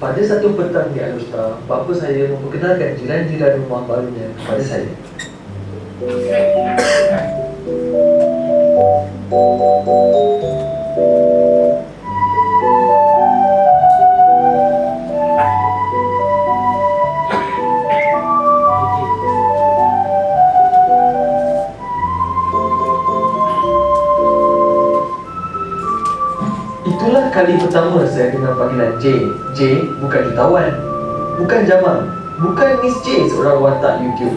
Pada satu petang di Alustar, bapa saya memperkenalkan jiran-jiran rumah barunya kepada saya. Itulah kali pertama saya dengar panggilan J. J bukan jutawan, bukan Jamal, bukan Miss J seorang watak YouTube.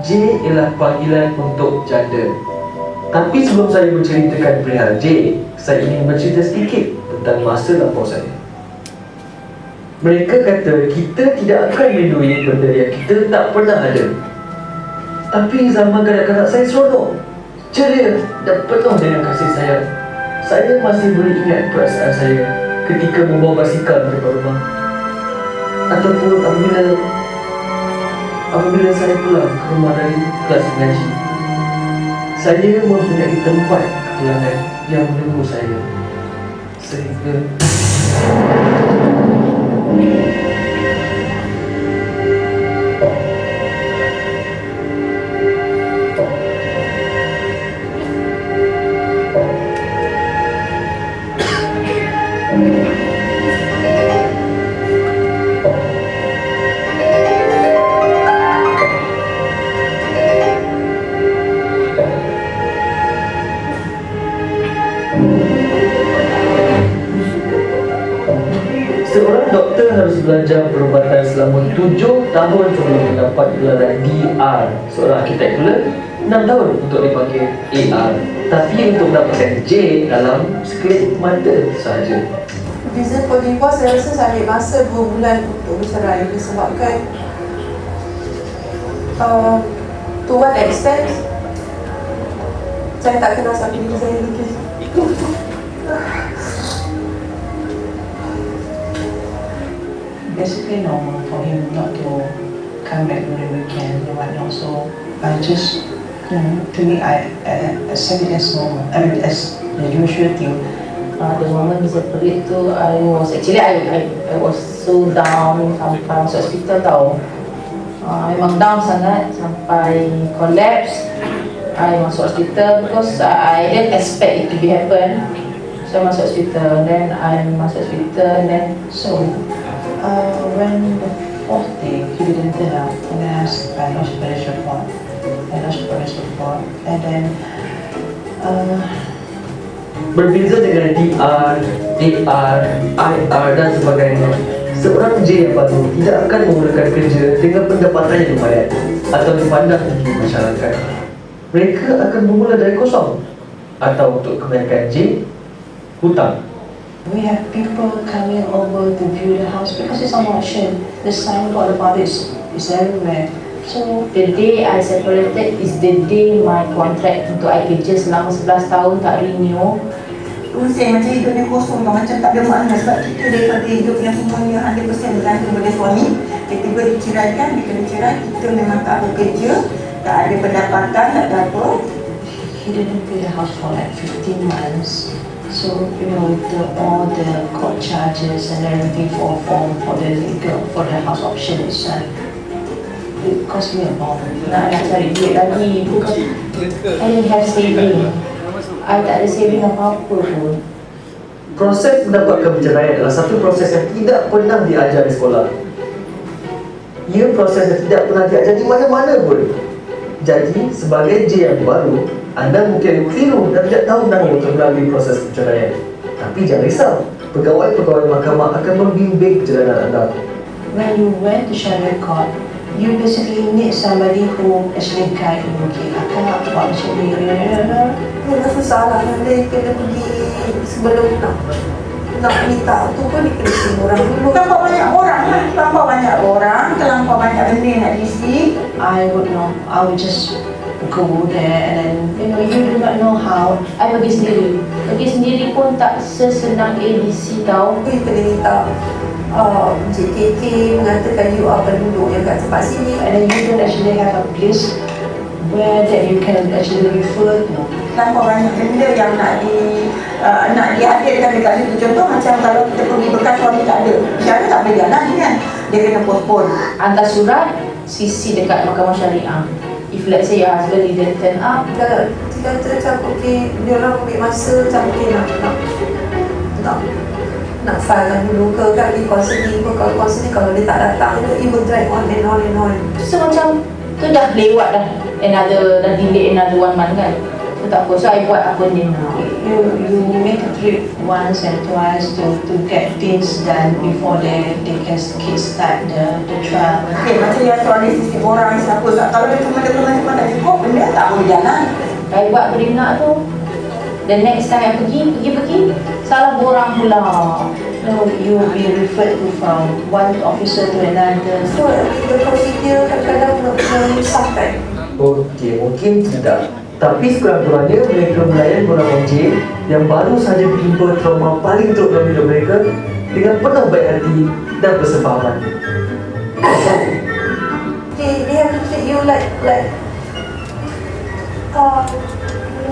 J ialah panggilan untuk janda. Tapi sebelum saya menceritakan perihal J, saya ingin bercerita sedikit tentang masa lampau saya. Mereka kata kita tidak akan merindui benda yang kita tak pernah ada. Tapi zaman kanak-kanak saya seronok, ceria dan penuh dengan kasih sayang. Saya masih boleh ingat perasaan saya ketika membawa basikal ke rumah, ataupun apabila saya pulang ke rumah dari kelas mengaji. Saya mempunyai tempat kepulangan yang menunggu saya sehingga seorang doktor harus belajar perubatan selama 7 tahun sebelum mendapat gelaran DR. Seorang arkitek pula 6 tahun untuk dipanggil AR. Tapi untuk mendapatkan J dalam skrip mata sahaja. Reason for divorce, saya rasa saya ambil masa 2 bulan untuk bercerai disebabkan to what extent saya tak kenal siapa diri saya lagi. Basically normal for him not to come back during weekend and whatnot. So I just, to me, I accept it as normal. I mean, as the usual thing. The moment he separate tu, I was so down sampai masuk hospital tau. Memang down sangat sampai collapse. I masuk hospital because I didn't expect it to be happen. So I masuk hospital, then I masuk hospital, and then So when the 4th day he didn't turn up, and then I lodged a police report. And then Berbeza dengan DR, AR, IR dan sebagainya, seorang J yang baru tidak akan memulakan kerja dengan pendapatan yang lumayan atau dipandang tinggi masyarakat. Mereka akan bermula dari kosong, atau untuk kebanyakan J, hutang. we have people coming over to view the house because it's on auction. The signboard about it is everywhere. so the day I separated is the day my contract untuk I kerja selama 11 tahun tak renew. Saya macam hidup dia kosong tau, macam tak ada makna sebab kita daripada hidup yang semuanya 100% bergantung pada suami. Tiba-tiba diceraikan, dia kena cerai, kita memang tak ada kerja, tak ada pendapatan, tak ada apa. He didn't pay the house for like 15 months. So, with all the court charges and everything for the house option itself, it cost me a bomb. Nak cari duit lagi because I didn't have saving. I tak ada saving apa-apa pun. Proses mendapatkan perceraian adalah satu proses yang tidak pernah diajar di sekolah. Ia proses yang tidak pernah diajar di mana-mana pun. Jadi, sebagai J yang baru, anda mungkin keliru dan tidak tahu nama untuk melalui proses perceraian. Tapi jangan risau, pegawai-pegawai mahkamah akan membimbing perjalanan anda. When you went to Sharia court, you basically need somebody who actually guide you. Okay, akak buat macam ni. Memang susah lah, dia kena pergi sebelum nak minta tu pun dia kena tengok orang dulu. Terlampau banyak orang, terlampau banyak benda nak diisi. I would just go there and then, You do not know how. I pergi sendiri pun tak sesenang ABC tau. You kena minta JKK mengatakan you are penduduk yang kat tempat sini. and then you don't actually have a place where that you can actually refer to. terlampau banyak benda yang nak dihadirkan dekat situ. Contoh macam kalau kita pergi bekas suami tak ada, cara tak boleh jalan kan, dia kena postpone. Hantar surat, CC dekat Mahkamah Syariah. If let's say your husband didn't turn up, Kalau kita macam okey, dia orang ambil masa macam okey nak filekan dulu ke kan, pergi counselling ke, kalau counselling kalau dia tak datang it will drag on and on and on. so macam tu dah lewat dah. Dah delay another 1 month kan. So tak apa. So I buat apa ni now. You make a trip once and twice to get things done before they can start the trial. Okay, macam yang soal sistem orang siapa tak, kalau dia cuma tak cukup, benda tak boleh jalan. I buat beri nak tu. The next time I pergi salah borang pula. No, you will be referred to from one officer to another. So the procedure kadang-kadang menyusahkan. Okey, mungkin tidak. Tapi sekurang-kurangnya mereka melayan orang OJ yang baru saja berjumpa trauma paling teruk dalam hidup mereka dengan penuh baik hati dan persefahaman. They have to treat you like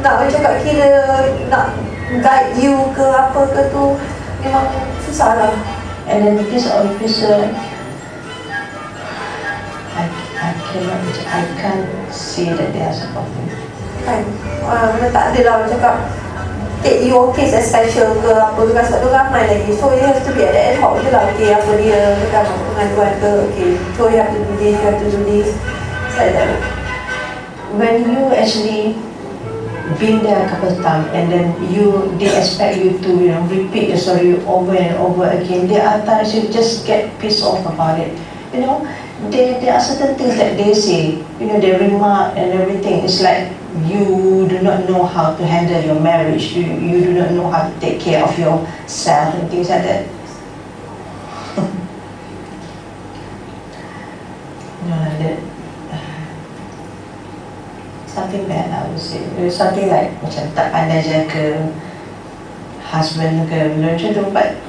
nak macam kat kira nak guide you ke apa ke tu memang susah lah. And then this officer, I can't say that they are supporting. Kan tak ada lah macam cakap take your case as special ke apa ke, sebab tu ramai lagi, so you have to be at the ad hoc je lah. Okay, apa dia kan pengaduan ke, okay, so you have to do this, you have to do this. It's like that. When you actually been there a couple of times and then they expect you to repeat the story over and over again, there are times you just get pissed off about it. There are certain things that they say, they remark and everything. It's like you do not know how to handle your marriage. You do not know how to take care of yourself and things like that. That something bad, I would say. Something like macam tak pandai jaga husband ke, benda macam tu. But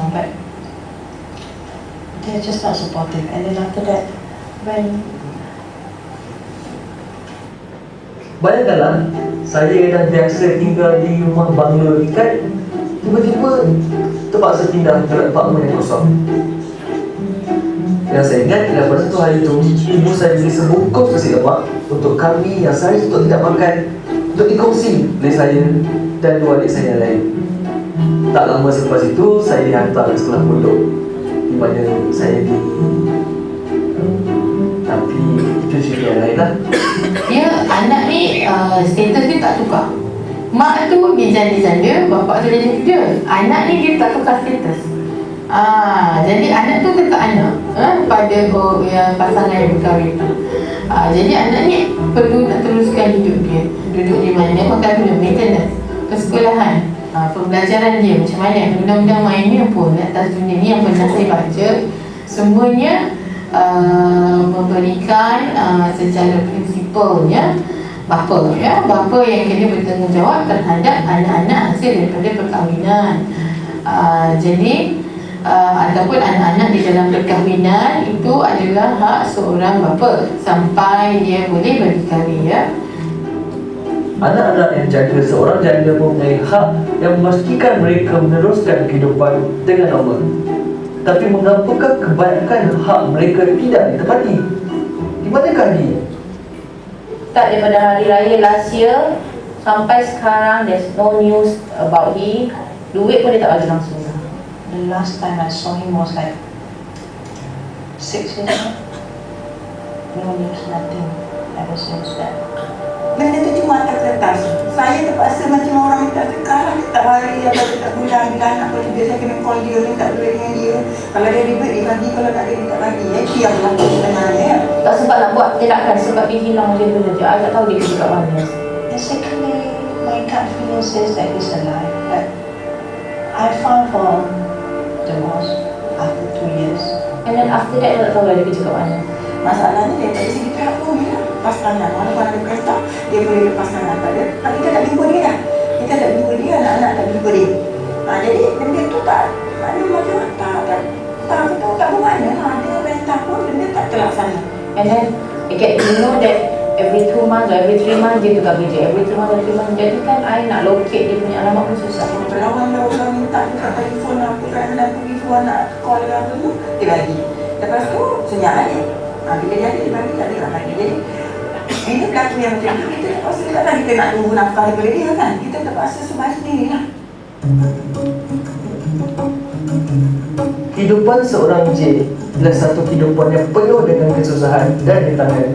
but they're just not supportive. And then after that, when Bayangkanlah, saya yang dah biasa tinggal di rumah bangla tingkat, tiba-tiba terpaksa pindah ke apartmen yang kosong. Yang saya ingat ialah pada satu hari itu, ibu saya beli sebungkus nasi lemak untuk kami yang saya untuk tidak makan, untuk dikongsi oleh saya dan dua adik saya yang lain. Tak lama selepas itu, saya dihantar ke sekolah pondok di mana saya tapi itu cerita yang lain lah. Dia anak ni status dia tak tukar. Mak tu dia janda-janda, bapak tu jadi kerja. Anak ni dia tak tukar status. Jadi anak tu tetap anak pada yang pasangan yang berkahwin tu. Jadi anak ni perlu nak teruskan hidup dia. Duduk di mana, makan minum, maintenance, persekolahan, pembelajaran dia macam mana. Undang-undang mainnya pun atas dunia ni yang pernah saya baca, semuanya memberikan secara prinsipalnya bapa yang kena bertanggungjawab terhadap anak-anak hasil daripada perkahwinan. Jadi ataupun anak-anak di dalam perkahwinan itu adalah hak seorang bapa sampai dia boleh berdikari, ya. Anak-anak yang janda, seorang janda mempunyai hak yang memastikan mereka meneruskan kehidupan dengan normal. Tapi mengapakah kebanyakan hak mereka tidak ditepati? Di manakah dia? start daripada hari raya last year sampai sekarang, there's no news about him. Duit pun dia tak bagi langsung. The last time I saw him was like 6 years ago. No news, nothing ever since that. Benda tu cuma atas kertas. Saya terpaksa macam orang minta sekarang, tak hari, tak bulan, bila anak pergi dia, saya kena call dia, minta duit dengan dia. Kalau dia ribet, dia bagi. Kalau tak ada, dia tak bagi. Itu yang berlaku sebenarnya. Tak sempat nak buat tindakan sebab dia hilang dia tu saja. I tak tahu dia pergi kat mana. Basically, my gut feeling says that he's alive, but I filed for divorce after 2 years. And then after that, I tak tahu dia kerja kat mana. Masalahnya daripada segi pihak pun ya, lepas tangan. Walaupun ada kereta, dia boleh lepas tangan pada. Kita tak jumpa dia dah. Kita tak jumpa dia, anak-anak tak jumpa dia. Jadi benda tu tak, mana macam tak bermakna lah. Dia perintah pun benda tak telah 2 months, every 3 months dia tukar kerja, every 3 months, every 3 months. Jadi kan I nak locate dia punya alamat pun susah. Kalau orang minta buka telefon aku kadang-kadang pergi keluar nak call ke apa tu, dia bagi. Lepas tu senyap balik. Bila jadi dia bagi, tak ada lagi. Jadi ini berlaku yang macam tu, kita terpaksa takkan kita nak tunggu nafkah daripada dia kan. Kita terpaksa survive sendiri lah. Kehidupan seorang J adalah satu kehidupan yang penuh dengan kesusahan dan rintangan.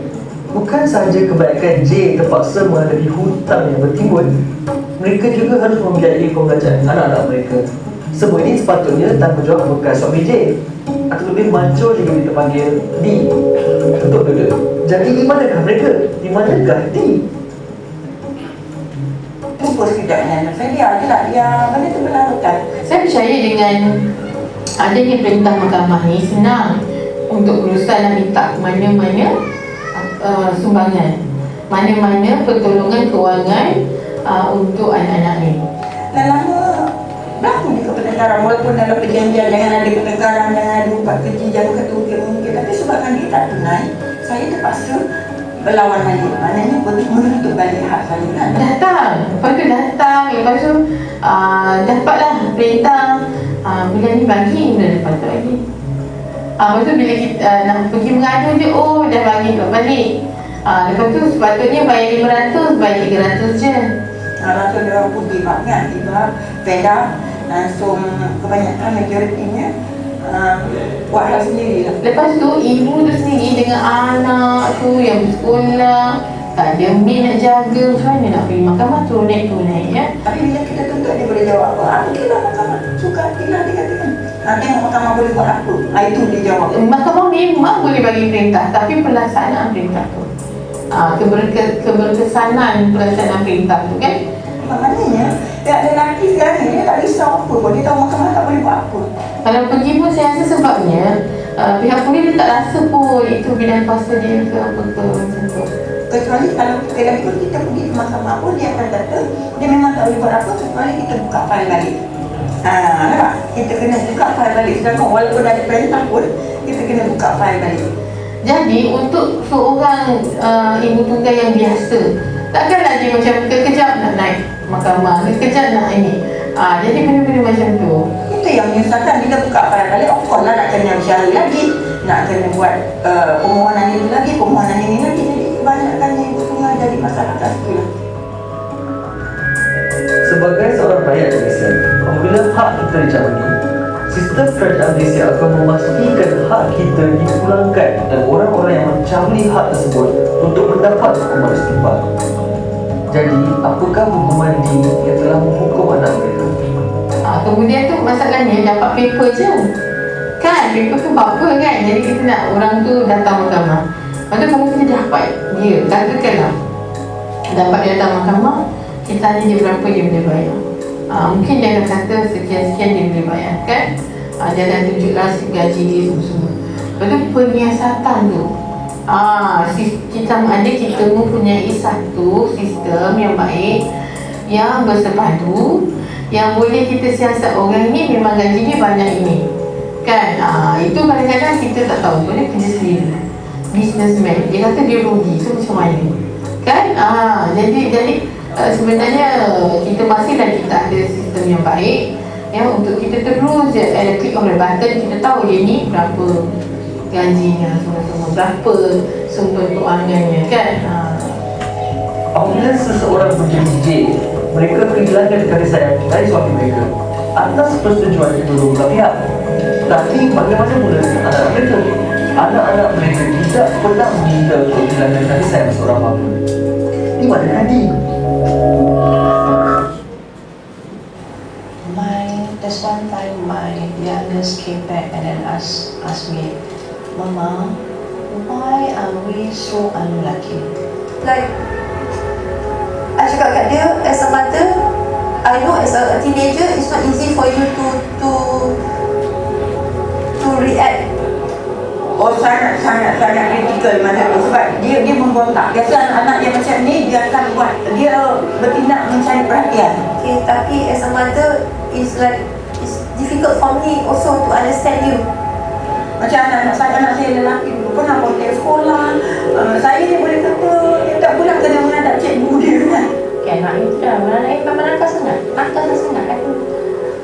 Bukan sahaja kebaikan J terpaksa menghadapi hutang yang bertimbun, mereka juga harus membiayai pembelajaran anak-anak mereka. Semua ini sepatutnya tanggungjawab bekas suami J, atau lebih mancur jika kita panggil D untuk duduk. Jadi di manakah mereka? Di manakah D? Tunggu sekejap kan. Saya biar je lah, dia benda tu berlarutan. Saya percaya dengan adanya perintah mahkamah ni senang untuk berusaha nak minta mana-mana sumbangan, mana-mana pertolongan kewangan untuk anak-anak ni. Dan lama berlaku juga pertengkaran, walaupun dalam perjanjian jangan ada pertengkaran, jangan ada buat kerja, jangan kata mungkin. Tapi sebabkan dia tak tunai, saya terpaksa berlawan balik. Maknanya menuntut balik hak saya kan. Lepas tu dapatlah perintah bulan ni bagi, bulan lepas tu lagi. Lepas tu bila kita nak pergi mengadu je, oh dah bagi tak balik. Lepas tu sepatutnya bayar 500, bayar 300 je. Langsung dia orang pun give up kan. Tiba Veda langsung kebanyakan majoritinya buat hal sendiri lah. Lepas tu ibu tu sendiri dengan anak tu yang bersekolah, tak ada maid nak jaga, macam mana nak pergi mahkamah tu naik ya. Tapi bila kita tuntut dia boleh jawab apa? Aku kira mahkamah suka hatilah dia katakan. Tengok mahkamah boleh buat apa? Itu dia jawab. Mahkamah memang boleh bagi perintah, tapi pelaksanaan perintah tu, keberkesanan pelaksanaan perintah tu kan. Maknanya pihak lelaki sekarang ni dia tak risau apa pun. Dia tahu mahkamah tak boleh buat apa. Kalau pergi pun saya rasa sebabnya pihak polis dia tak rasa pun itu bidang kuasa dia ke apa ke macam tu. Kecuali kalau lelaki pun kita pergi ke mahkamah pun dia akan kata dia memang tak boleh buat apa kecuali kita buka file balik. Nampak? Kita kena buka file balik. Sedangkan walaupun ada perintah pun kita kena buka file balik. Jadi untuk seorang ibu tunggal yang biasa, takkanlah dia macam kekejap nak naik mahkamah, kekejap nak ini. Jadi benda-benda macam tu. Itu yang menyusahkan. Bila buka file balik, of course lah nak kena bersyarah lagi, nak kena buat permohonan ini lagi, permohonan ini lagi. Jadi kebanyakannya ibu tunggal jadi masalah kat situ lah. Sebagai seorang rakyat Malaysia, apabila hak kita dicabut, sistem kerajaan Malaysia akan memastikan hak kita dipulangkan dan orang-orang yang mencabuli hak tersebut untuk mendapat hukuman setimpal. Jadi, apakah hukuman D yang telah menghukum anak mereka? Kemudian tu masalahnya dapat paper je kan, paper tu apa kan. Jadi kita nak orang tu datang mahkamah. Lepas tu kalau kita dapat dia, katakanlah dapat dia datang mahkamah, kita tanya dia berapa dia boleh bayar. Mungkin dia akan kata sekian-sekian dia boleh bayar kan. Dia akan tunjuklah gaji dia semua-semua. Lepas tu penyiasatan tu, kita mempunyai satu sistem yang baik, yang bersepadu, yang boleh kita siasat orang ni memang gaji dia banyak ini kan. Itu kadang-kadang kita tak tahu, boleh kerja sendiri, businessman, dia kata dia rugi, so macam mana kan. Jadi sebenarnya kita masih lagi tak ada sistem yang baik ya, untuk kita terus je click on the button, kita tahu dia ni berapa gajinya, semua berapa sumber kewangannya kan. Apabila seseorang menjadi J, mereka kehilangan kasih sayang dari suami mereka atas persetujuan kedua belah pihak. Tapi bagaimana pula anak mereka? Anak-anak mereka tidak pernah meminta untuk kehilangan kasih sayang seorang bapa. Di mana Hadi? There's one time my youngest came back and then asked me, Mama, why are we so unlucky? Like, I cakap kat dia, as a mother, I know as a teenager, it's not easy for you to react. Sangat kritikal mana tu, sebab dia memberontak. Biasa anak-anak yang macam ni dia akan buat, dia bertindak mencari perhatian. Okay, tapi as a mother, it's difficult for me also to understand you. Macam anak saya lelaki dulu pernah hotel sekolah. Saya ni boleh kata dia tak pula kena menghadap cikgu dia kan. Okay, anak itu dah, anak memang nakal sangat. Nakal sangat.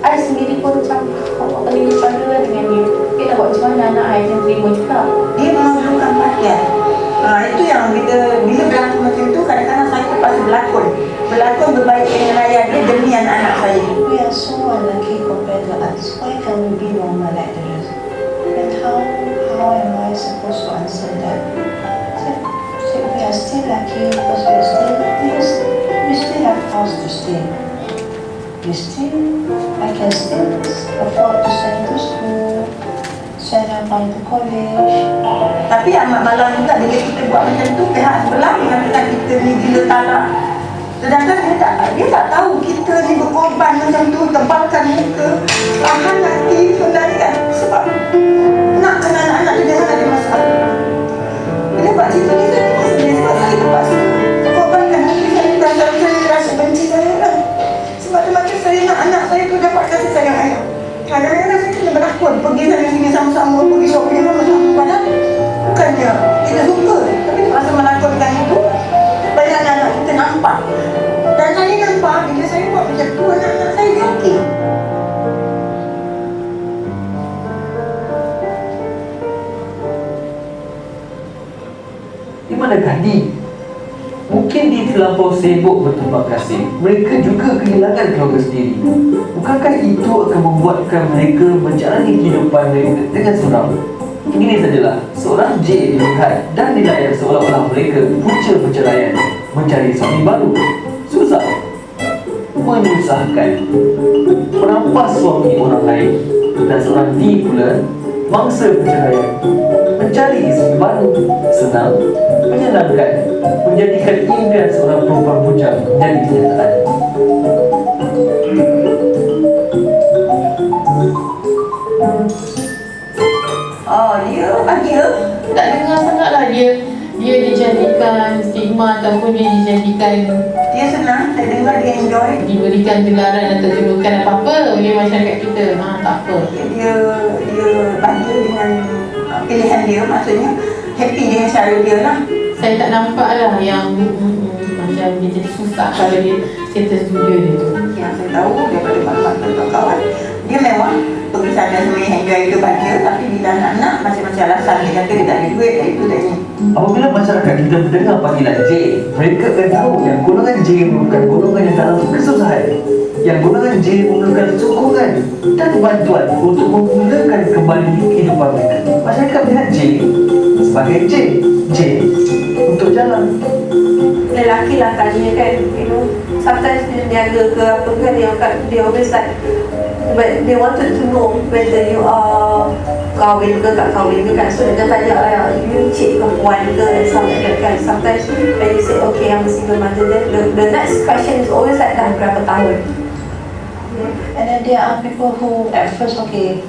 I sendiri pun macam awak kena kepala dengan dia. Tapi nak buat macam mana anak I yang terima juga. Dia memerlukan perhatian. Itu yang bila berlaku macam tu, kadang-kadang saya terpaksa berlakon berbaik dengan ayah dia demi anak-anak saya. We are so unlucky compared to others. Why can't we be normal like the rest? And how am I supposed to answer that? So we are still lucky because we still have house to stay. I can still afford to send to school, send Abang to college. Tapi amat malam juga bila kita buat macam tu, pihak sebelah mengatakan kita ni gila talak. Sedangkan dia tak tahu kita ni berkorban macam tu, tebalkan muka, tahan hati sebenarnya sebab nakkan anak-anak tu jangan ada masalah. Bila buat cerita ni saya memang sedih sebab saya terpaksa korbankan hati saya, perasaan saya, rasa benci saya kan. Sebab tu macam saya nak anak saya tu dapat kasih sayang ayah. Kadang-kadang saya kena berlakon, pergi sana sini sama-sama, pergi shopping sama-sama. Padahal bukannya kita suka, tapi terpaksa melakonkan itu supaya anak-anak kita nampak. Dan saya nampak bila saya buat macam tu, anak-anak saya dia okey. Di manakah Di? Mungkin di terlampau sibuk bertumpah kasih, mereka juga kehilangan keluarga sendiri. Bukankah itu akan membuatkan mereka menjalani kehidupan mereka dengan seram? Ini sajalah, seorang J dilihat dan dilayan seolah-olah mereka punca perceraian, mencari suami baru. Susah, menyusahkan, merampas suami orang lain. Dan seorang D pula mangsa perceraian, mencari isteri baru. Senang, menyenangkan, menjadikan impian seorang perempuan bujang menjadi kenyataan. Dia Tak dengar sangatlah dia dijadikan stigma ataupun dia dijadikan, dia senang, saya dengar dia enjoy. diberikan gelaran atau julukan apa-apa oleh masyarakat kita. Tak apa. Dia bahagia dengan pilihan dia, maksudnya happy dengan cara dia lah. Saya tak nampak lah yang macam dia jadi susah kalau dia status dunia dia tu. Yang saya tahu daripada maklumat kawan-kawan, dia memang pergi sana sebenarnya enjoy hidup bahagia, tapi bila anak-anak macam-macam alasan dia kata dia tak ada duit, tak itu tak ini. Apabila masyarakat kita mendengar panggilan J, mereka akan tahu yang golongan J merupakan golongan yang dalam kesusahan, yang golongan J memerlukan sokongan dan bantuan untuk memulakan kembali kehidupan mereka. Masyarakat melihat J sebagai J untuk jalan. Lelaki lah tanya kan, sometimes bila niaga ke apa kan, they always like, but they wanted to know whether you are kahwin ke tak kahwin ke kan. So dia tanya, you cik ke puan ke, and stuff like that kan. Sometimes when you say okay I'm a single mother, then the next question is always like dah berapa tahun. And then there are people who at first, okay,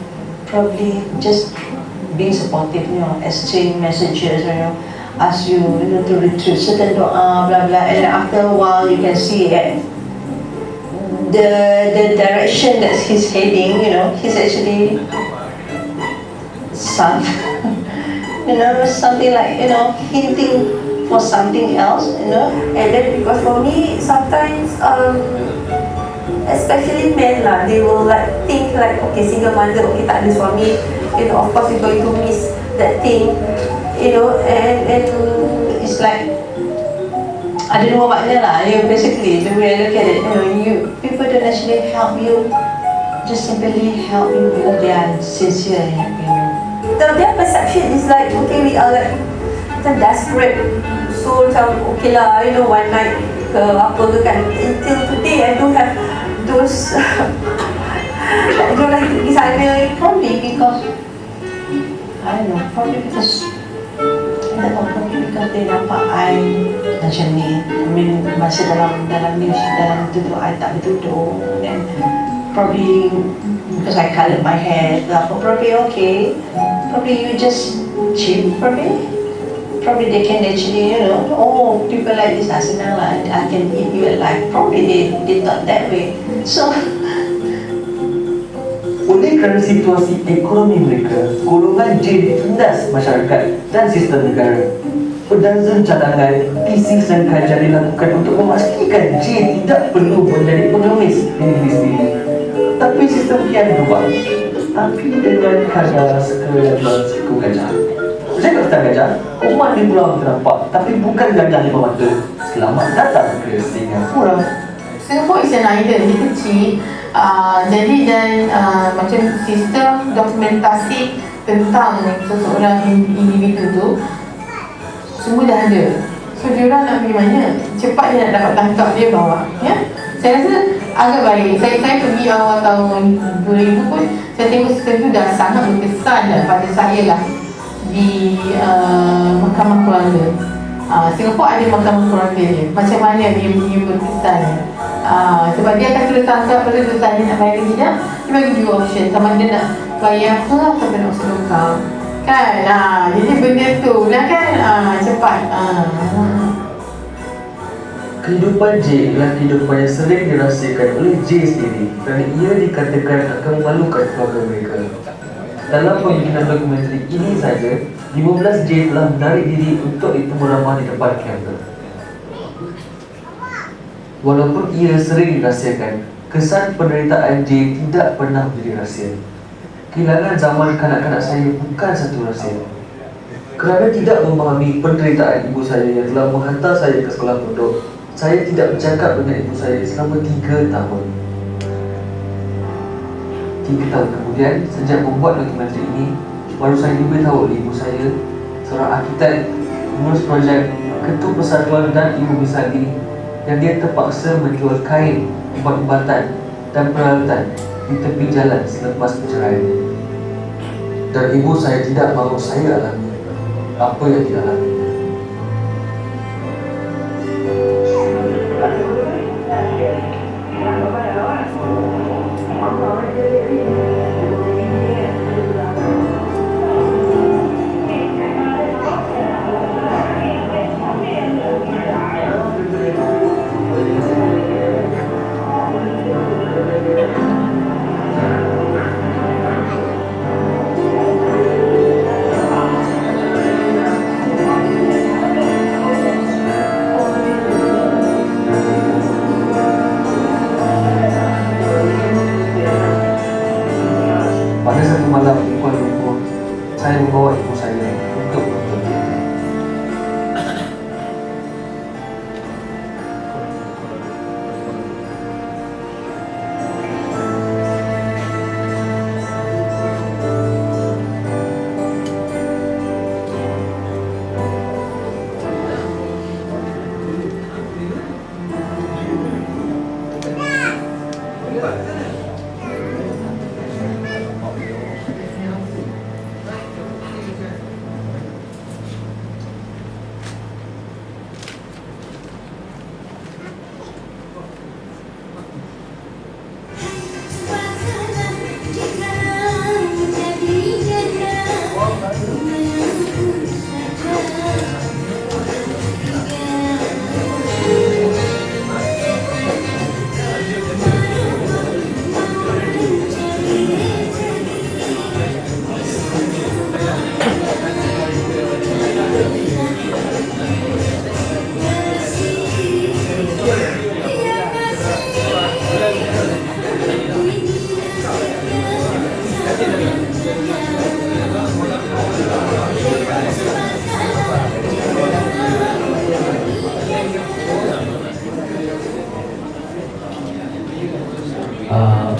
probably just being supportive, exchange messages, ask you, to retreat certain doa, blah blah, and then after a while you can see the direction that he's heading, he's actually something like, hinting for something else, And then because for me sometimes especially men lah, they will like think like, okay, single mother, okay, tak ada suami, of course you're going to miss that thing, and it's like, I don't know what makna lah. Basically, the way I look at it, people don't actually help you, just simply help you because they are sincere in helping you. their perception is like, okay, we are like macam desperate, so macam okay lah, one night ke apa ke kan. Until today I don't have those I don't like pergi sana. Probably because, I don't know, probably because they nampak I macam ni. I mean, masa dalam news, dalam tutup I tak bertutup, and probably because I coloured my hair, probably okay, probably you just cheap, probably they can actually, oh, people like this, senang lah, I can eat you alive. Probably they thought that way. So Oleh kerana situasi ekonomi mereka, golongan J ditindas masyarakat dan sistem negara. Berdazan cadangan tesis dan kajian dilakukan untuk memastikan J tidak perlu menjadi pengemis di negeri sendiri. Tapi sistem kian berubah. Tapi dengan kadar suku gajah. Saya kata gajah, umat di pulau terdampak, tapi bukan gajah lima mata. Selamat datang ke Singapura. Singapore is an island, dia kecil. Jadi macam sistem dokumentasi tentang seseorang individu tu semua dah ada. So diorang nak pergi mana? Cepat dia nak dapat tangkap dia bawa. Ya? Saya rasa agak baik. Saya pergi awal tahun 2000 pun saya tengok sistem tu dah sangat berkesan pada saya lah di mahkamah keluarga. Singapore ada mahkamah keluarga dia. Macam mana dia berkesan. Sebab dia akan terus tangkap, lepas tu tanya nak bayar ke tidak, dia bagi dua option, sama dia nak bayar ke atau nak usul kau kan. Jadi benda tu lah kan, cepat. Kehidupan J adalah kehidupan yang sering dirahsiakan oleh J sendiri kerana ia dikatakan akan memalukan keluarga mereka. Dalam pembikinan dokumentari ini saja, 15 J telah menarik diri untuk ditemu ramah di depan kamera. Walaupun ia sering dirahsiakan, kesan penderitaan J tidak pernah menjadi rahsia. Kehilangan zaman kanak-kanak saya bukan satu rahsia. Kerana tidak memahami penderitaan ibu saya yang telah menghantar saya ke sekolah pondok, saya tidak bercakap dengan ibu saya selama 3 tahun. 3 tahun kemudian, sejak membuat dokumentari ini, baru saya diberitahu oleh ibu saya, seorang arkitek, pengurus projek, ketua persatuan dan ibu misali, yang dia terpaksa menjual kain, ubat-ubatan dan peralatan di tepi jalan selepas perceraian. Dan ibu saya tidak mahu saya alami apa yang dia alami. Pada satu malam di Kuala Lumpur, saya membawa ibu saya untuk menonton teater.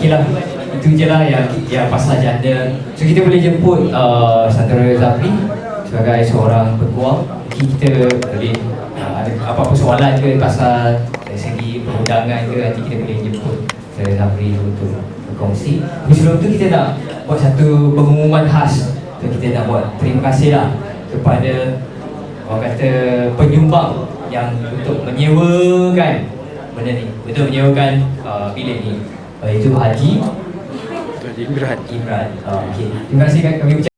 Okey lah, itu je lah yang pasal janda. So kita boleh jemput Saudara Zafri sebagai seorang peguam. Mungkin kita boleh ada apa-apa soalan ke pasal dari segi perundangan ke, nanti kita boleh jemput Saudara Zafri untuk berkongsi. Tapi sebelum tu kita nak buat satu pengumuman khas. So kita nak buat terima kasih lah kepada orang kata penyumbang yang untuk menyewakan benda ni, untuk menyewakan bilik ni. Itu Haji Imran. Okey. Terima kasih kami ucapkan